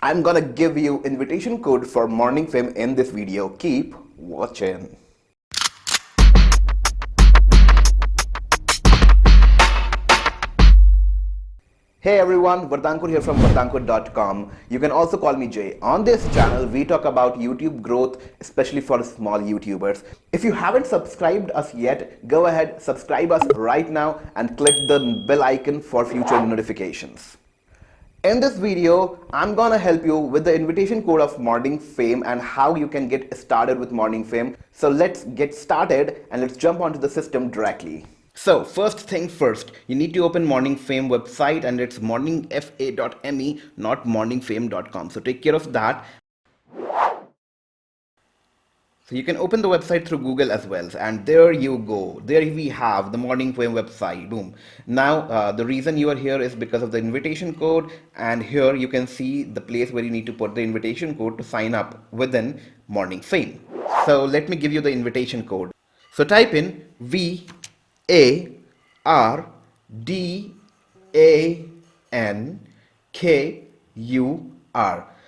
I'm gonna give you invitation code for Morning Fame in this video. Keep watching. Hey everyone, Vardankur here from Vardankur.com. You can also call me Jay. On this channel, we talk about YouTube growth, especially for small YouTubers. If you haven't subscribed us yet, go ahead, subscribe us right now and click the bell icon for future notifications. In this video, I'm gonna help you with the invitation code of Morning Fame and how you can get started with Morning Fame. So let's get started and let's jump onto the system directly. So first thing first, you need to open Morning Fame website and it's morningfa.me, not morningfame.com. So take care of that. So you can open the website through Google as well, and there you go. There we have the Morning Fame website. Boom. Now the reason you are here is because of the invitation code, and here you can see the place where you need to put the invitation code to sign up within Morning Fame. So let me give you the invitation code. So type in VARDANKUR.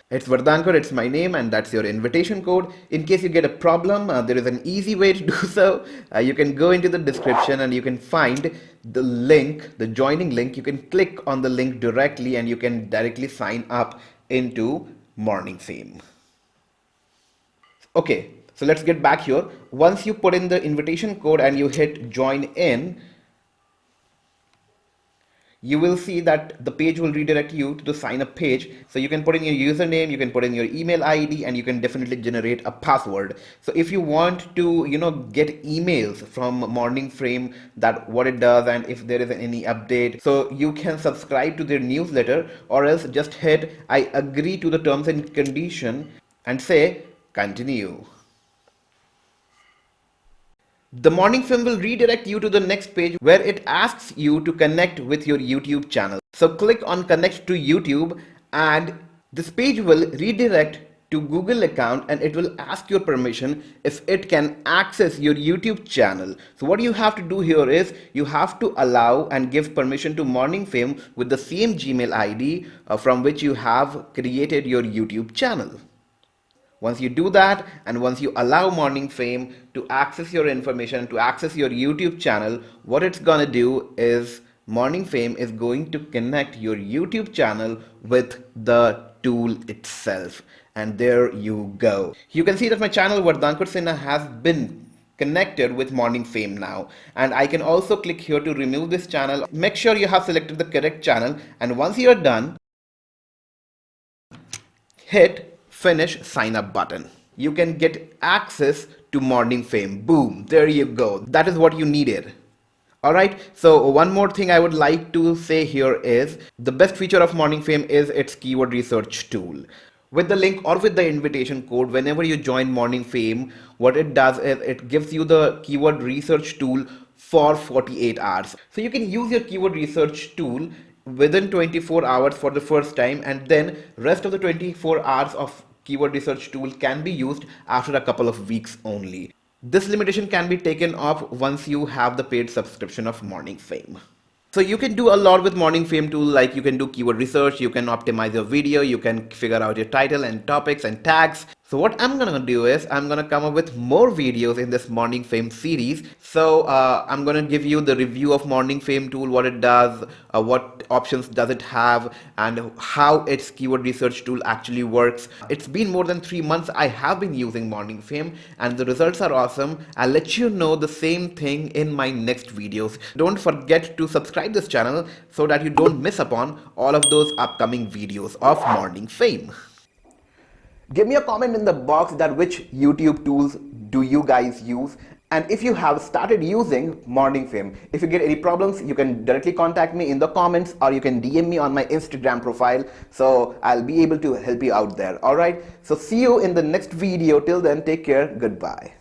It's Vardankur, it's my name, and that's your invitation code. In case you get a problem, there is an easy way to do so. You can go into the description and you can find the link, the joining link. You can click on the link directly and you can directly sign up into Morning Fame. Okay, so let's get back here. Once you put in the invitation code and you hit join in, you will see that the page will redirect you to the sign up page. So you can put in your username, you can put in your email ID, and you can definitely generate a password. So if you want to, get emails from Morning Fame, that what it does and if there is any update, so you can subscribe to their newsletter, or else just hit I agree to the terms and condition and say continue. The Morning Fame will redirect you to the next page where it asks you to connect with your YouTube channel. So click on connect to YouTube and this page will redirect to Google account and it will ask your permission if it can access your YouTube channel. So what you have to do here is you have to allow and give permission to Morning Fame with the same Gmail ID from which you have created your YouTube channel. Once you do that and once you allow Morning Fame to access your information, to access your YouTube channel, what it's gonna do is Morning Fame is going to connect your YouTube channel with the tool itself. And there you go. You can see that my channel Vardankur Sinha has been connected with Morning Fame now, and I can also click here to remove this channel. Make sure you have selected the correct channel, and once you're done, hit finish sign up button. You can get access to Morning Fame. Boom, there you go. That is what you needed. Alright, so one more thing I would like to say here is the best feature of Morning Fame is its keyword research tool. With the link or with the invitation code, whenever you join Morning Fame, what it does is it gives you the keyword research tool for 48 hours. So you can use your keyword research tool within 24 hours for the first time, and then rest of the 24 hours of keyword research tool can be used after a couple of weeks only. This limitation can be taken off once you have the paid subscription of Morning Fame. So you can do a lot with Morning Fame tool, like you can do keyword research, you can optimize your video, you can figure out your title and topics and tags. So what I'm gonna do is I'm gonna come up with more videos in this Morning Fame series. So I'm gonna give you the review of Morning Fame tool, what it does, what options does it have, and how its keyword research tool actually works. It's been more than 3 months I have been using Morning Fame and the results are awesome. I'll let you know the same thing in my next videos. Don't forget to subscribe this channel so that you don't miss upon all of those upcoming videos of Morning Fame. Give me a comment in the box that which YouTube tools do you guys use, and if you have started using Morning Fame. If you get any problems, you can directly contact me in the comments or you can DM me on my Instagram profile, so I'll be able to help you out there. Alright, so see you in the next video. Till then, take care. Goodbye.